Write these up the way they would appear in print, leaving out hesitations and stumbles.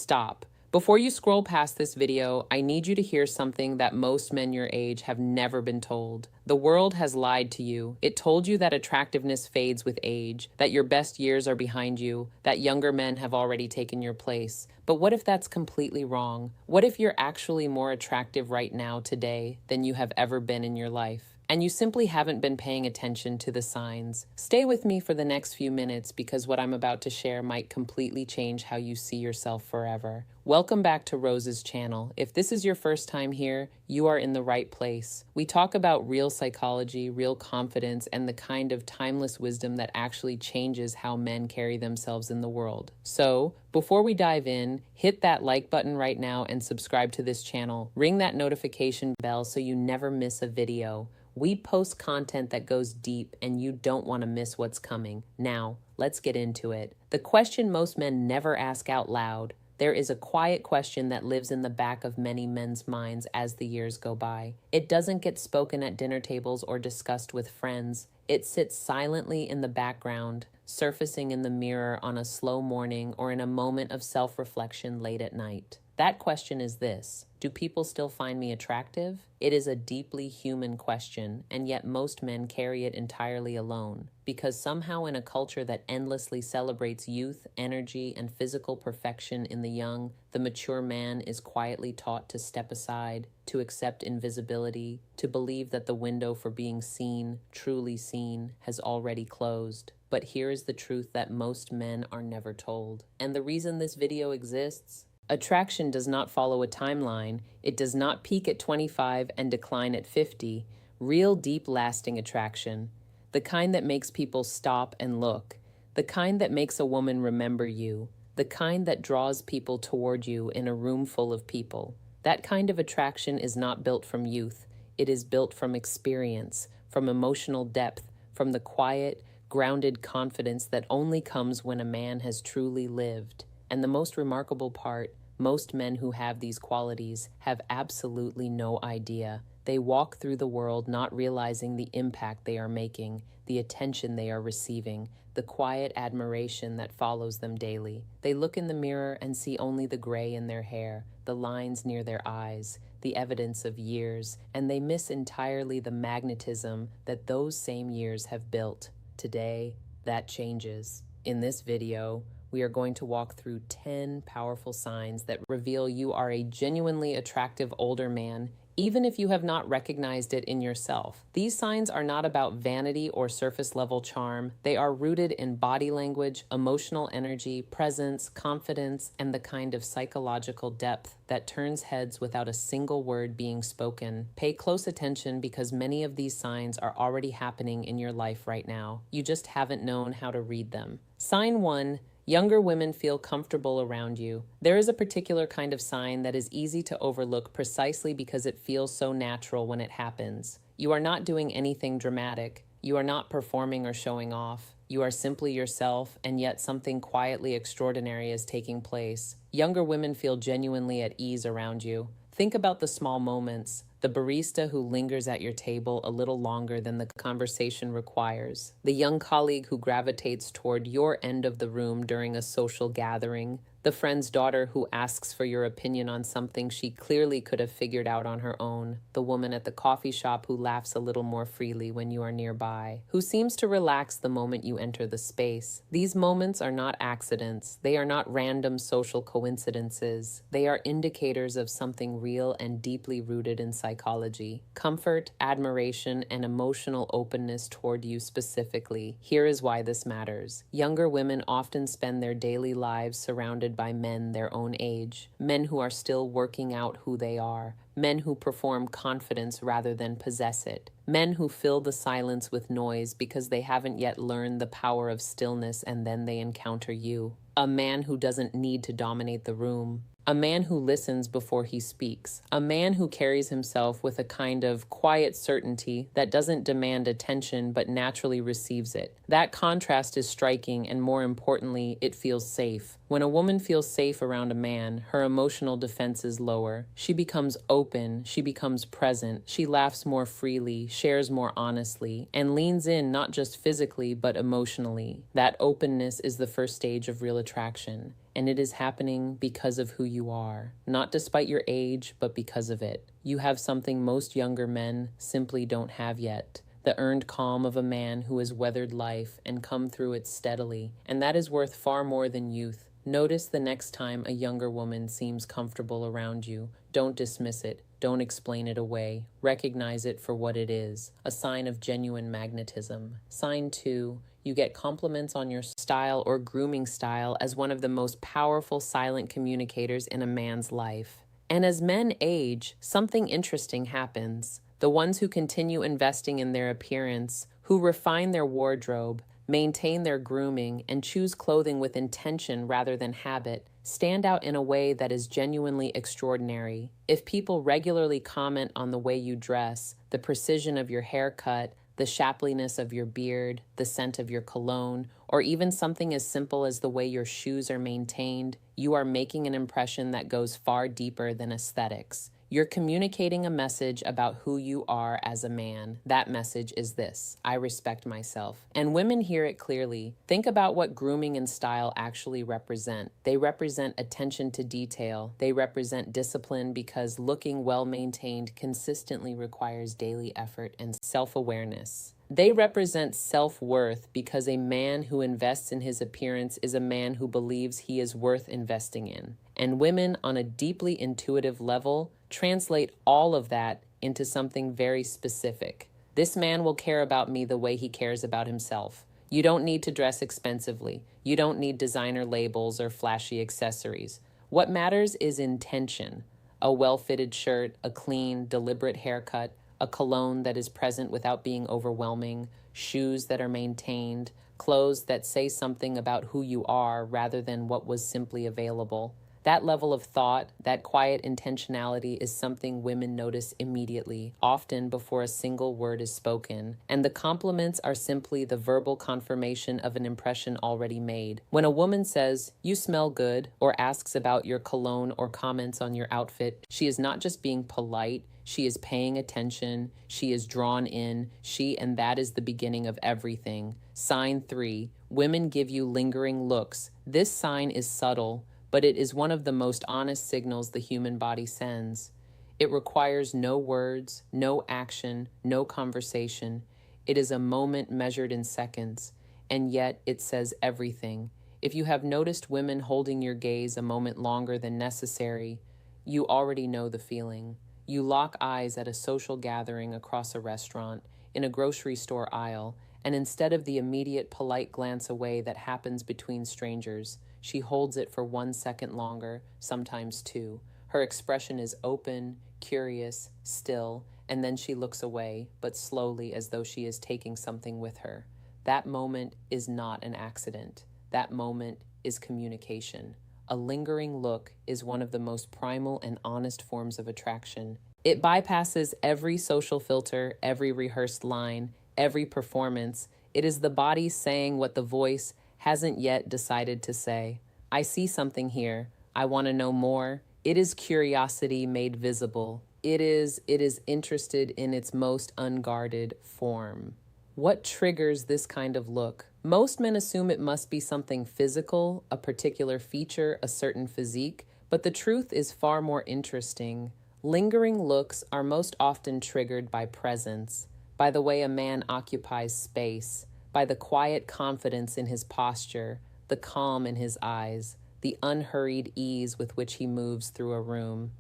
stop. Before you scroll past this video, I need you to hear something that most men your age have never been told. The world has lied to you. It told you that attractiveness fades with age, that your best years are behind you, that younger men have already taken your place. But what if that's completely wrong? What if you're actually more attractive right now today than you have ever been in your life? And you simply haven't been paying attention to the signs. Stay with me for the next few minutes because what I'm about to share might completely change how you see yourself forever. Welcome back to Rose's channel. If this is your first time here, you are in the right place. We talk about real psychology, real confidence, and the kind of timeless wisdom that actually changes how men carry themselves in the world. So, before we dive in, hit that like button right now and subscribe to this channel. Ring that notification bell so you never miss a video. We post content that goes deep and you don't want to miss what's coming. Now, let's get into it. The question most men never ask out loud. There is a quiet question that lives in the back of many men's minds as the years go by. It doesn't get spoken at dinner tables or discussed with friends. It sits silently in the background, surfacing in the mirror on a slow morning or in a moment of self-reflection late at night. That question is this: do people still find me attractive? It is a deeply human question, and yet most men carry it entirely alone. Because somehow in a culture that endlessly celebrates youth, energy, and physical perfection in the young, the mature man is quietly taught to step aside, to accept invisibility, to believe that the window for being seen, truly seen, has already closed. But here is the truth that most men are never told. And the reason this video exists: attraction does not follow a timeline. It does not peak at 25 and decline at 50. Real, deep, lasting attraction. The kind that makes people stop and look. The kind that makes a woman remember you. The kind that draws people toward you in a room full of people. That kind of attraction is not built from youth. It is built from experience, from emotional depth, from the quiet, grounded confidence that only comes when a man has truly lived. And the most remarkable part, most men who have these qualities have absolutely no idea. They walk through the world not realizing the impact they are making, the attention they are receiving, the quiet admiration that follows them daily. They look in the mirror and see only the gray in their hair, the lines near their eyes, the evidence of years, and they miss entirely the magnetism that those same years have built. Today, that changes. In this video, we are going to walk through 10 powerful signs that reveal you are a genuinely attractive older man, even if you have not recognized it in yourself. These signs are not about vanity or surface-level charm. They are rooted in body language, emotional energy, presence, confidence, and the kind of psychological depth that turns heads without a single word being spoken. Pay close attention because many of these signs are already happening in your life right now. You just haven't known how to read them. Sign 1. Younger women feel comfortable around you. There is a particular kind of sign that is easy to overlook precisely because it feels so natural when it happens. You are not doing anything dramatic. You are not performing or showing off. You are simply yourself, and yet something quietly extraordinary is taking place. Younger women feel genuinely at ease around you. Think about the small moments. The barista who lingers at your table a little longer than the conversation requires. The young colleague who gravitates toward your end of the room during a social gathering. The friend's daughter who asks for your opinion on something she clearly could have figured out on her own. The woman at the coffee shop who laughs a little more freely when you are nearby. Who seems to relax the moment you enter the space. These moments are not accidents. They are not random social coincidences. They are indicators of something real and deeply rooted in psychology. Comfort, admiration, and emotional openness toward you specifically. Here is why this matters. Younger women often spend their daily lives surrounded by men their own age, men who are still working out who they are, men who perform confidence rather than possess it, men who fill the silence with noise because they haven't yet learned the power of stillness, and then they encounter you. A man who doesn't need to dominate the room. A man who listens before he speaks. A man who carries himself with a kind of quiet certainty that doesn't demand attention but naturally receives it. That contrast is striking, and more importantly, it feels safe. When a woman feels safe around a man, her emotional defenses lower. She becomes open, she becomes present, she laughs more freely, shares more honestly, and leans in not just physically but emotionally. That openness is the first stage of real attraction. and it is happening because of who you are, not despite your age, but because of it. You have something most younger men simply don't have yet. The earned calm of a man who has weathered life and come through it steadily, and that is worth far more than youth. Notice the next time a younger woman seems comfortable around you. Don't dismiss it. Don't explain it away. Recognize it for what it is, a sign of genuine magnetism. Sign 2, you get compliments on your style or grooming style as one of the most powerful silent communicators in a man's life. And as men age, something interesting happens. The ones who continue investing in their appearance, who refine their wardrobe, maintain their grooming, and choose clothing with intention rather than habit, stand out in a way that is genuinely extraordinary. If people regularly comment on the way you dress, the precision of your haircut, the shapeliness of your beard, the scent of your cologne, or even something as simple as the way your shoes are maintained, you are making an impression that goes far deeper than aesthetics. You're communicating a message about who you are as a man. That message is this: I respect myself. And women hear it clearly. Think about what grooming and style actually represent. They represent attention to detail. They represent discipline because looking well-maintained consistently requires daily effort and self-awareness. They represent self-worth because a man who invests in his appearance is a man who believes he is worth investing in. And women, on a deeply intuitive level, translate all of that into something very specific. This man will care about me the way he cares about himself. You don't need to dress expensively. You don't need designer labels or flashy accessories. What matters is intention. A well-fitted shirt, a clean, deliberate haircut, a cologne that is present without being overwhelming, shoes that are maintained, clothes that say something about who you are rather than what was simply available. That level of thought, that quiet intentionality is something women notice immediately, often before a single word is spoken, and the compliments are simply the verbal confirmation of an impression already made. When a woman says, "You smell good," or asks about your cologne or comments on your outfit, she is not just being polite, she is paying attention, she is drawn in, and that is the beginning of everything. Sign 3, women give you lingering looks. This sign is subtle, but it is one of the most honest signals the human body sends. It requires no words, no action, no conversation. It is a moment measured in seconds, and yet it says everything. If you have noticed women holding your gaze a moment longer than necessary, you already know the feeling. You lock eyes at a social gathering across a restaurant, in a grocery store aisle, and instead of the immediate polite glance away that happens between strangers, she holds it for 1 second longer, sometimes 2. Her expression is open, curious, still, and then she looks away, but slowly as though she is taking something with her. That moment is not an accident. That moment is communication. A lingering look is one of the most primal and honest forms of attraction. It bypasses every social filter, every rehearsed line, every performance. It is the body saying what the voice hasn't yet decided to say. I see something here. I want to know more. It is curiosity made visible. It is interested in its most unguarded form. What triggers this kind of look? Most men assume it must be something physical, a particular feature, a certain physique, but the truth is far more interesting. Lingering looks are most often triggered by presence, by the way a man occupies space, by the quiet confidence in his posture, the calm in his eyes, the unhurried ease with which he moves through a room.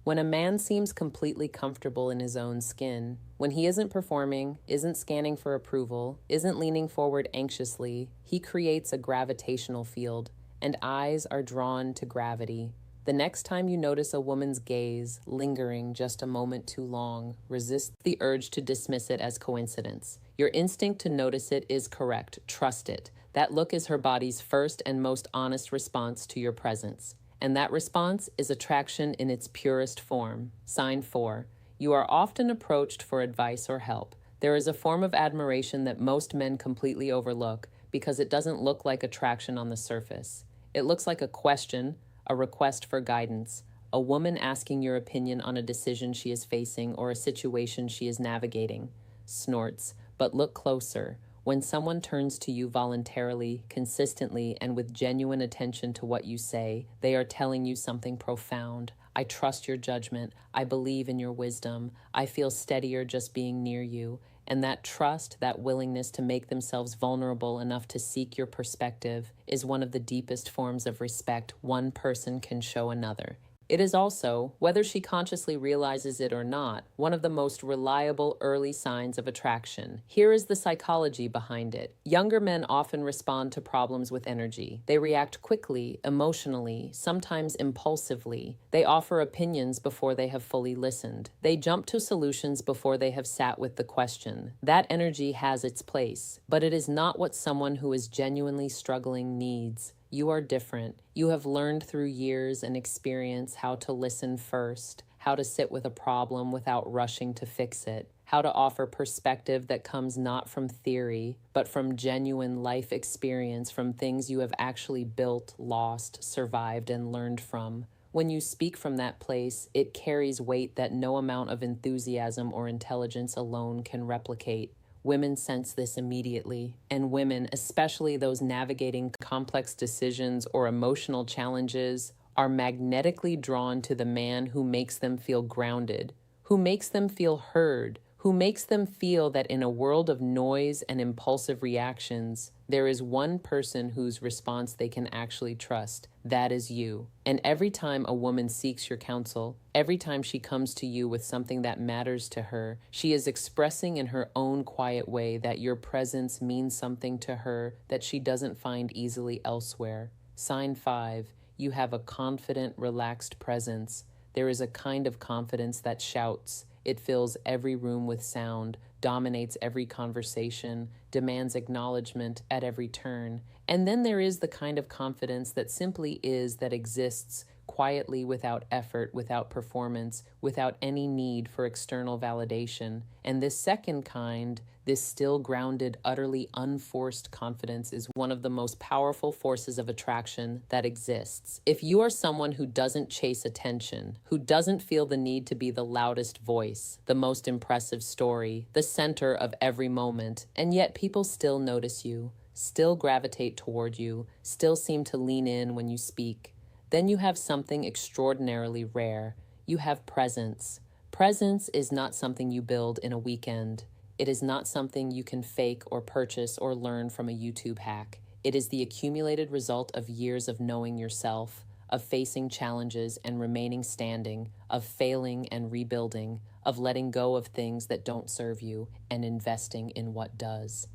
When a man seems completely comfortable in his own skin, when he isn't performing, isn't scanning for approval, isn't leaning forward anxiously, he creates a gravitational field, and eyes are drawn to gravity. The next time you notice a woman's gaze lingering just a moment too long, resist the urge to dismiss it as coincidence. Your instinct to notice it is correct. Trust it. That look is her body's first and most honest response to your presence. And that response is attraction in its purest form. Sign 4. You are often approached for advice or help. There is a form of admiration that most men completely overlook because it doesn't look like attraction on the surface. It looks like a question, a request for guidance, a woman asking your opinion on a decision she is facing or a situation she is navigating. Snorts, but look closer. When someone turns to you voluntarily, consistently, and with genuine attention to what you say, they are telling you something profound. I trust your judgment. I believe in your wisdom. I feel steadier just being near you. And that trust, that willingness to make themselves vulnerable enough to seek your perspective, is one of the deepest forms of respect one person can show another. It is also, whether she consciously realizes it or not, one of the most reliable early signs of attraction. Here is the psychology behind it. Younger men often respond to problems with energy. They react quickly, emotionally, sometimes impulsively. They offer opinions before they have fully listened. They jump to solutions before they have sat with the question. That energy has its place, but it is not what someone who is genuinely struggling needs. You are different. You have learned through years and experience how to listen first, how to sit with a problem without rushing to fix it, how to offer perspective that comes not from theory, but from genuine life experience, from things you have actually built, lost, survived, and learned from. When you speak from that place, it carries weight that no amount of enthusiasm or intelligence alone can replicate. Women sense this immediately, and women, especially those navigating complex decisions or emotional challenges, are magnetically drawn to the man who makes them feel grounded, who makes them feel heard, who makes them feel that in a world of noise and impulsive reactions, there is one person whose response they can actually trust. That is you. And every time a woman seeks your counsel, every time she comes to you with something that matters to her, she is expressing in her own quiet way that your presence means something to her that she doesn't find easily elsewhere. Sign 5, you have a confident, relaxed presence. There is a kind of confidence that shouts. It fills every room with sound, dominates every conversation, demands acknowledgement at every turn. And then there is the kind of confidence that simply is, that exists quietly, without effort, without performance, without any need for external validation. And this second kind, this still grounded, utterly unforced confidence, is one of the most powerful forces of attraction that exists. If you are someone who doesn't chase attention, who doesn't feel the need to be the loudest voice, the most impressive story, the center of every moment, and yet people still notice you, still gravitate toward you, still seem to lean in when you speak, then you have something extraordinarily rare. You have presence. Presence is not something you build in a weekend. It is not something you can fake or purchase or learn from a YouTube hack. It is the accumulated result of years of knowing yourself, of facing challenges and remaining standing, of failing and rebuilding, of letting go of things that don't serve you and investing in what does.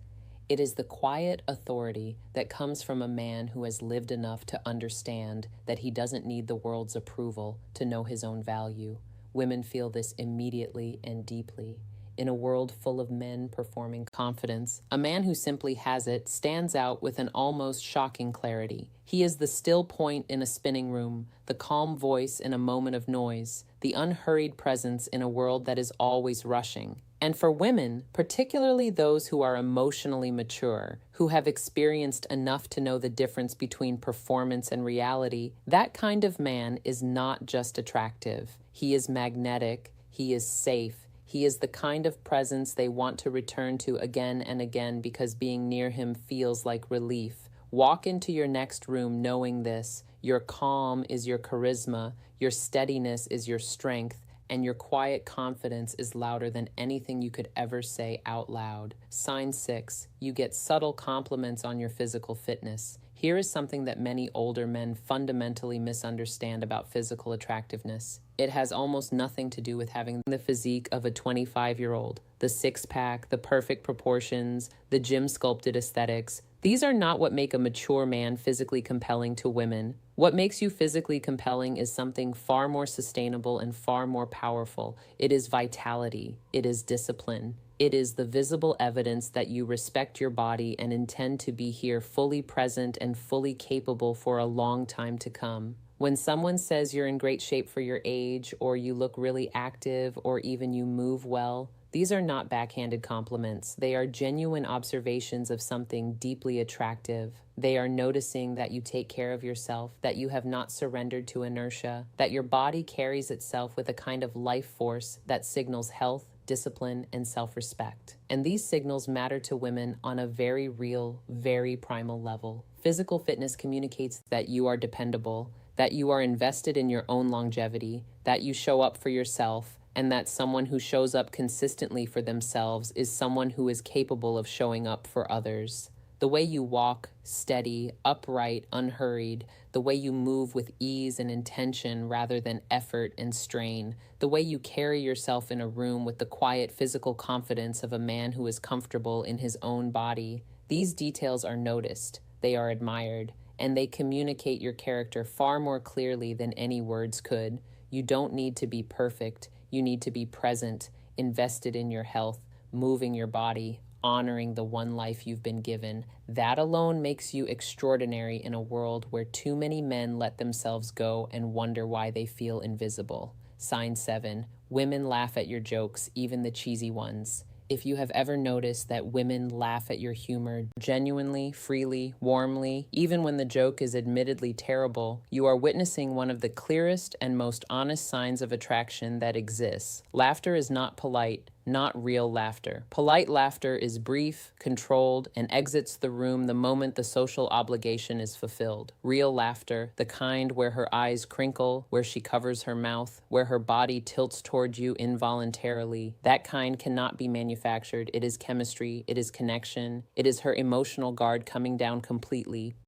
It is the quiet authority that comes from a man who has lived enough to understand that he doesn't need the world's approval to know his own value. Women feel this immediately and deeply. In a world full of men performing confidence, a man who simply has it stands out with an almost shocking clarity. He is the still point in a spinning room, the calm voice in a moment of noise, the unhurried presence in a world that is always rushing. And for women, particularly those who are emotionally mature, who have experienced enough to know the difference between performance and reality, that kind of man is not just attractive. He is magnetic. He is safe. He is the kind of presence they want to return to again and again because being near him feels like relief. Walk into your next room knowing this. Your calm is your charisma. Your steadiness is your strength. And your quiet confidence is louder than anything you could ever say out loud. Sign 6, you get subtle compliments on your physical fitness. Here is something that many older men fundamentally misunderstand about physical attractiveness. It has almost nothing to do with having the physique of a 25-year-old, the six-pack, the perfect proportions, the gym-sculpted aesthetics. These are not what make a mature man physically compelling to women. What makes you physically compelling is something far more sustainable and far more powerful. It is vitality. It is discipline. It is the visible evidence that you respect your body and intend to be here fully present and fully capable for a long time to come. When someone says you're in great shape for your age, or you look really active, or even you move well, these are not backhanded compliments. They are genuine observations of something deeply attractive. They are noticing that you take care of yourself, that you have not surrendered to inertia, that your body carries itself with a kind of life force that signals health, discipline, and self-respect. And these signals matter to women on a very real, very primal level. Physical fitness communicates that you are dependable, that you are invested in your own longevity, that you show up for yourself, and that someone who shows up consistently for themselves is someone who is capable of showing up for others. The way you walk, steady, upright, unhurried, the way you move with ease and intention rather than effort and strain, the way you carry yourself in a room with the quiet physical confidence of a man who is comfortable in his own body. These details are noticed, they are admired, and they communicate your character far more clearly than any words could. You don't need to be perfect, you need to be present, invested in your health, moving your body, honoring the one life you've been given. That alone makes you extraordinary in a world where too many men let themselves go and wonder why they feel invisible. Sign 7. Women laugh at your jokes, even the cheesy ones. If you have ever noticed that women laugh at your humor genuinely, freely, warmly, even when the joke is admittedly terrible, you are witnessing one of the clearest and most honest signs of attraction that exists. Laughter is not polite, not real laughter. Polite laughter is brief, controlled, and exits the room the moment the social obligation is fulfilled. Real laughter, the kind where her eyes crinkle, where she covers her mouth, where her body tilts toward you involuntarily, that kind cannot be manufactured. It is chemistry, it is connection, it is her emotional guard coming down completely.